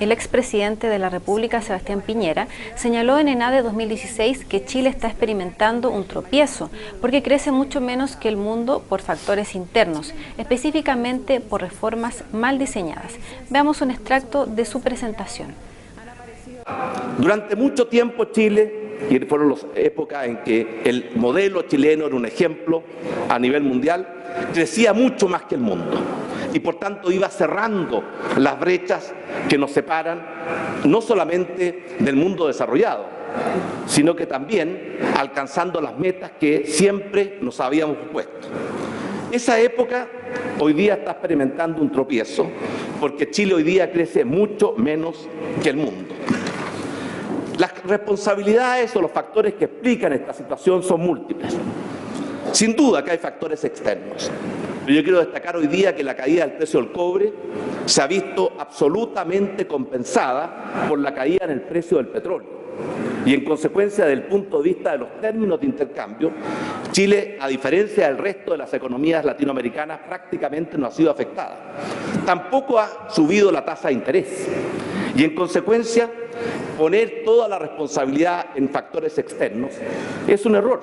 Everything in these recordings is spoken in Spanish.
El expresidente de la República, Sebastián Piñera, señaló en ENADE 2016 que Chile está experimentando un tropiezo porque crece mucho menos que el mundo por factores internos, específicamente por reformas mal diseñadas. Veamos un extracto de su presentación. Durante mucho tiempo Chile, y fueron las épocas en que el modelo chileno era un ejemplo a nivel mundial, crecía mucho más que el mundo. Y por tanto iba cerrando las brechas que nos separan no solamente del mundo desarrollado, sino que también alcanzando las metas que siempre nos habíamos puesto. Esa época hoy día está experimentando un tropiezo, porque Chile hoy día crece mucho menos que el mundo. Las responsabilidades o los factores que explican esta situación son múltiples. Sin duda que hay factores externos. Pero yo quiero destacar hoy día que la caída del precio del cobre se ha visto absolutamente compensada por la caída en el precio del petróleo. Y en consecuencia, desde el punto de vista de los términos de intercambio, Chile, a diferencia del resto de las economías latinoamericanas, prácticamente no ha sido afectada. Tampoco ha subido la tasa de interés. Y en consecuencia, poner toda la responsabilidad en factores externos es un error.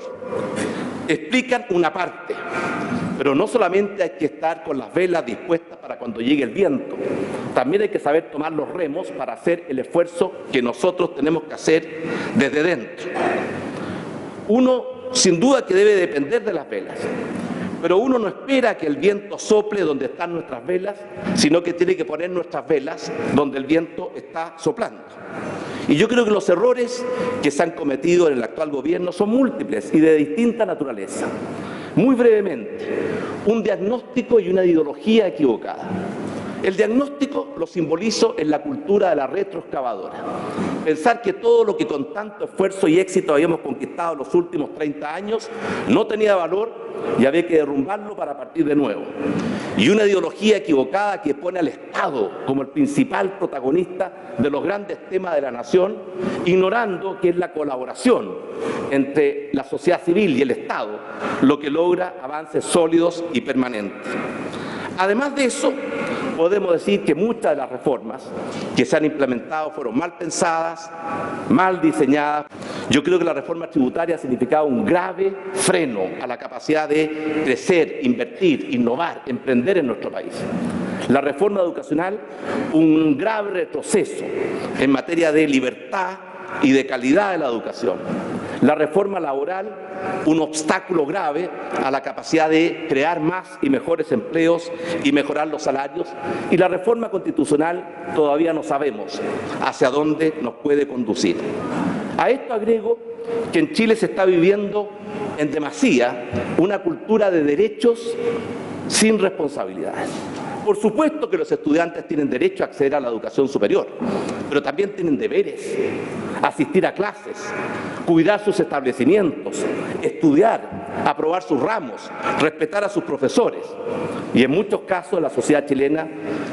Explican una parte, pero no solamente hay que estar con las velas dispuestas para cuando llegue el viento, también hay que saber tomar los remos para hacer el esfuerzo que nosotros tenemos que hacer desde dentro. Uno, sin duda, que debe depender de las velas, pero uno no espera que el viento sople donde están nuestras velas, sino que tiene que poner nuestras velas donde el viento está soplando. Y yo creo que los errores que se han cometido en el actual gobierno son múltiples y de distinta naturaleza. Muy brevemente, un diagnóstico y una ideología equivocada. El diagnóstico lo simbolizo en la cultura de la retroexcavadora. Pensar que todo lo que con tanto esfuerzo y éxito habíamos conquistado en los últimos 30 años no tenía valor y había que derrumbarlo para partir de nuevo. Y una ideología equivocada que pone al Estado como el principal protagonista de los grandes temas de la nación, ignorando que es la colaboración entre la sociedad civil y el Estado lo que logra avances sólidos y permanentes. Además de eso, podemos decir que muchas de las reformas que se han implementado fueron mal pensadas, mal diseñadas. Yo creo que la reforma tributaria ha significado un grave freno a la capacidad de crecer, invertir, innovar, emprender en nuestro país. La reforma educacional, un grave retroceso en materia de libertad y de calidad de la educación. La reforma laboral, un obstáculo grave a la capacidad de crear más y mejores empleos y mejorar los salarios. Y la reforma constitucional todavía no sabemos hacia dónde nos puede conducir. A esto agrego que en Chile se está viviendo en demasía una cultura de derechos sin responsabilidades. Por supuesto que los estudiantes tienen derecho a acceder a la educación superior, pero también tienen deberes, asistir a clases, cuidar sus establecimientos, estudiar, aprobar sus ramos, respetar a sus profesores. Y en muchos casos la sociedad chilena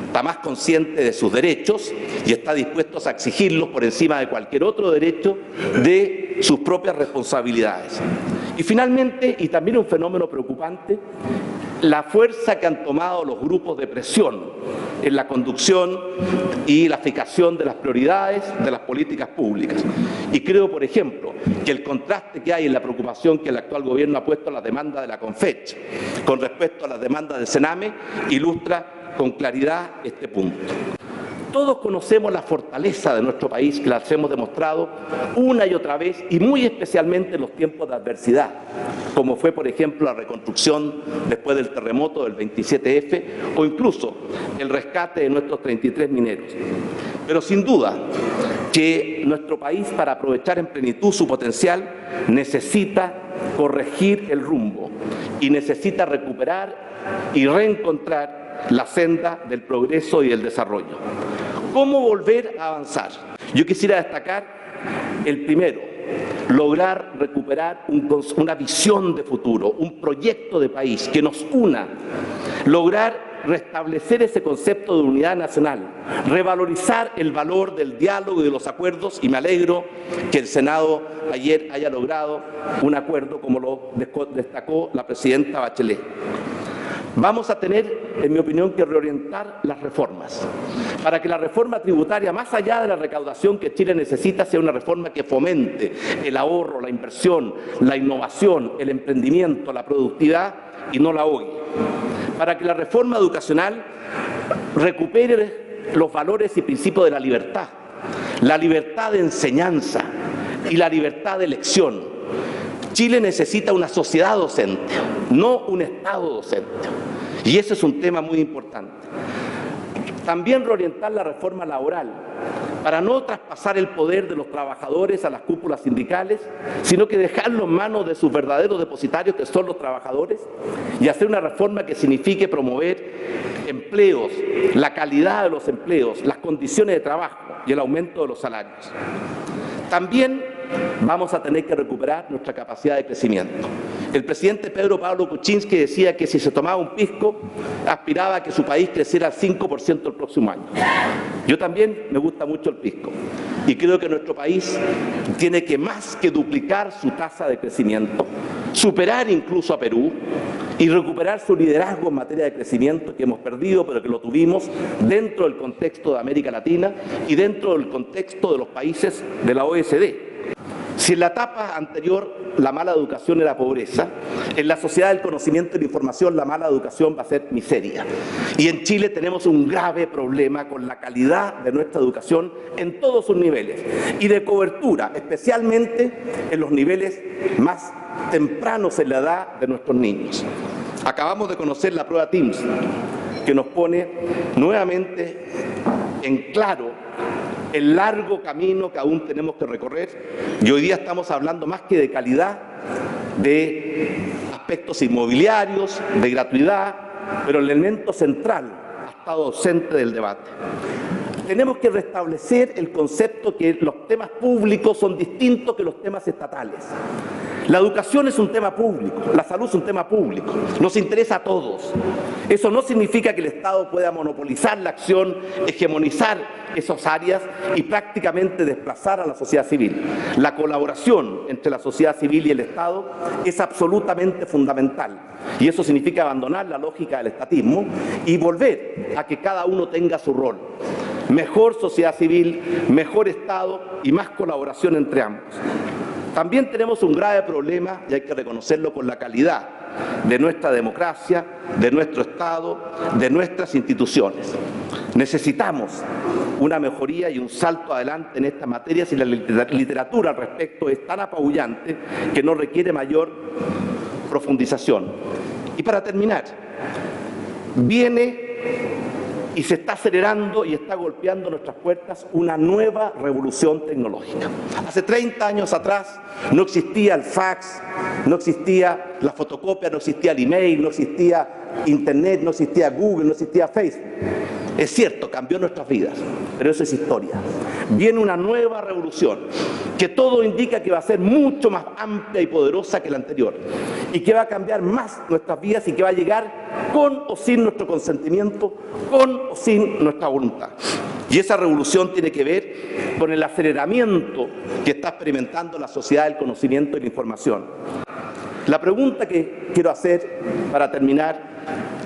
está más consciente de sus derechos y está dispuesta a exigirlos por encima de cualquier otro derecho de sus propias responsabilidades. Y finalmente, y también un fenómeno preocupante, la fuerza que han tomado los grupos de presión en la conducción y la fijación de las prioridades de las políticas públicas. Y creo, por ejemplo, que el contraste que hay en la preocupación que el actual gobierno ha puesto a las demandas de la CONFECH con respecto a las demandas del CENAME ilustra con claridad este punto. Todos conocemos la fortaleza de nuestro país, que las hemos demostrado una y otra vez, y muy especialmente en los tiempos de adversidad, como fue, por ejemplo, la reconstrucción después del terremoto del 27F, o incluso el rescate de nuestros 33 mineros. Pero sin duda que nuestro país, para aprovechar en plenitud su potencial, necesita corregir el rumbo y necesita recuperar y reencontrar la senda del progreso y del desarrollo. ¿Cómo volver a avanzar? Yo quisiera destacar el primero, lograr recuperar una visión de futuro, un proyecto de país que nos una, lograr restablecer ese concepto de unidad nacional, revalorizar el valor del diálogo y de los acuerdos, y me alegro que el Senado ayer haya logrado un acuerdo como lo destacó la presidenta Bachelet. Vamos a tener, en mi opinión, que reorientar las reformas, para que la reforma tributaria, más allá de la recaudación que Chile necesita, sea una reforma que fomente el ahorro, la inversión, la innovación, el emprendimiento, la productividad y no la ahogue. Para que la reforma educacional recupere los valores y principios de la libertad de enseñanza y la libertad de elección. Chile necesita una sociedad docente, no un Estado docente. Y ese es un tema muy importante. También reorientar la reforma laboral para no traspasar el poder de los trabajadores a las cúpulas sindicales, sino que dejarlo en manos de sus verdaderos depositarios, que son los trabajadores, y hacer una reforma que signifique promover empleos, la calidad de los empleos, las condiciones de trabajo y el aumento de los salarios. También vamos a tener que recuperar nuestra capacidad de crecimiento. El presidente Pedro Pablo Kuczynski decía que si se tomaba un pisco, aspiraba a que su país creciera al 5% el próximo año. Yo también me gusta mucho el pisco y creo que nuestro país tiene que más que duplicar su tasa de crecimiento, superar incluso a Perú y recuperar su liderazgo en materia de crecimiento que hemos perdido, pero que lo tuvimos dentro del contexto de América Latina y dentro del contexto de los países de la OECD. Si en la etapa anterior la mala educación era pobreza, en la sociedad del conocimiento y la información la mala educación va a ser miseria. Y en Chile tenemos un grave problema con la calidad de nuestra educación en todos sus niveles y de cobertura, especialmente en los niveles más tempranos en la edad de nuestros niños. Acabamos de conocer la prueba TIMSS, que nos pone nuevamente en claro el largo camino que aún tenemos que recorrer, y hoy día estamos hablando más que de calidad, de aspectos inmobiliarios, de gratuidad, pero el elemento central ha estado ausente del debate. Tenemos que restablecer el concepto que los temas públicos son distintos que los temas estatales. La educación es un tema público, la salud es un tema público, nos interesa a todos. Eso no significa que el Estado pueda monopolizar la acción, hegemonizar esas áreas y prácticamente desplazar a la sociedad civil. La colaboración entre la sociedad civil y el Estado es absolutamente fundamental y eso significa abandonar la lógica del estatismo y volver a que cada uno tenga su rol. Mejor sociedad civil, mejor Estado y más colaboración entre ambos. También tenemos un grave problema, y hay que reconocerlo, con la calidad de nuestra democracia, de nuestro Estado, de nuestras instituciones. Necesitamos una mejoría y un salto adelante en esta materia si la literatura al respecto es tan apabullante que no requiere mayor profundización. Y para terminar, viene y se está acelerando y está golpeando nuestras puertas una nueva revolución tecnológica. Hace 30 años atrás no existía el fax, no existía la fotocopia, no existía el email, no existía Internet, no existía Google, no existía Facebook. Es cierto, cambió nuestras vidas, pero eso es historia. Viene una nueva revolución que todo indica que va a ser mucho más amplia y poderosa que la anterior y que va a cambiar más nuestras vidas y que va a llegar con o sin nuestro consentimiento, con o sin nuestra voluntad. Y esa revolución tiene que ver con el aceleramiento que está experimentando la sociedad del conocimiento y la información. La pregunta que quiero hacer para terminar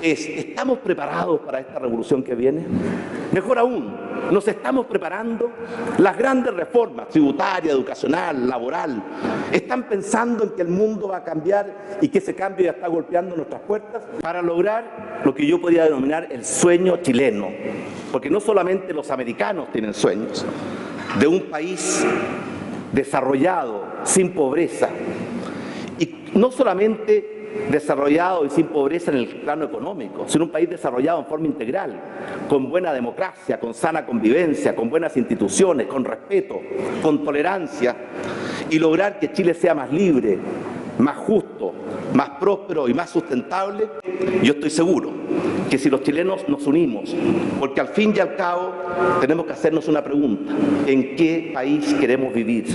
es, ¿estamos preparados para esta revolución que viene? Mejor aún, ¿nos estamos preparando? Las grandes reformas tributaria, educacional, laboral, ¿están pensando en que el mundo va a cambiar y que ese cambio ya está golpeando nuestras puertas? Para lograr lo que yo podría denominar el sueño chileno, porque no solamente los americanos tienen sueños, de un país desarrollado, sin pobreza, y no solamente desarrollado y sin pobreza en el plano económico, sino un país desarrollado en forma integral, con buena democracia, con sana convivencia, con buenas instituciones, con respeto, con tolerancia, y lograr que Chile sea más libre, más justo, más próspero y más sustentable. Yo estoy seguro que si los chilenos nos unimos, porque al fin y al cabo tenemos que hacernos una pregunta: ¿en qué país queremos vivir?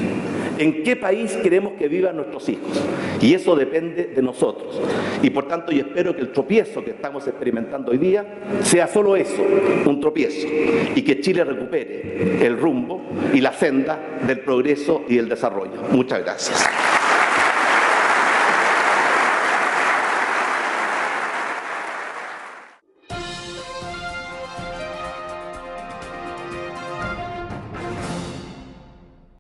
¿En qué país queremos que vivan nuestros hijos? Y eso depende de nosotros. Y por tanto yo espero que el tropiezo que estamos experimentando hoy día sea solo eso, un tropiezo, y que Chile recupere el rumbo y la senda del progreso y del desarrollo. Muchas gracias.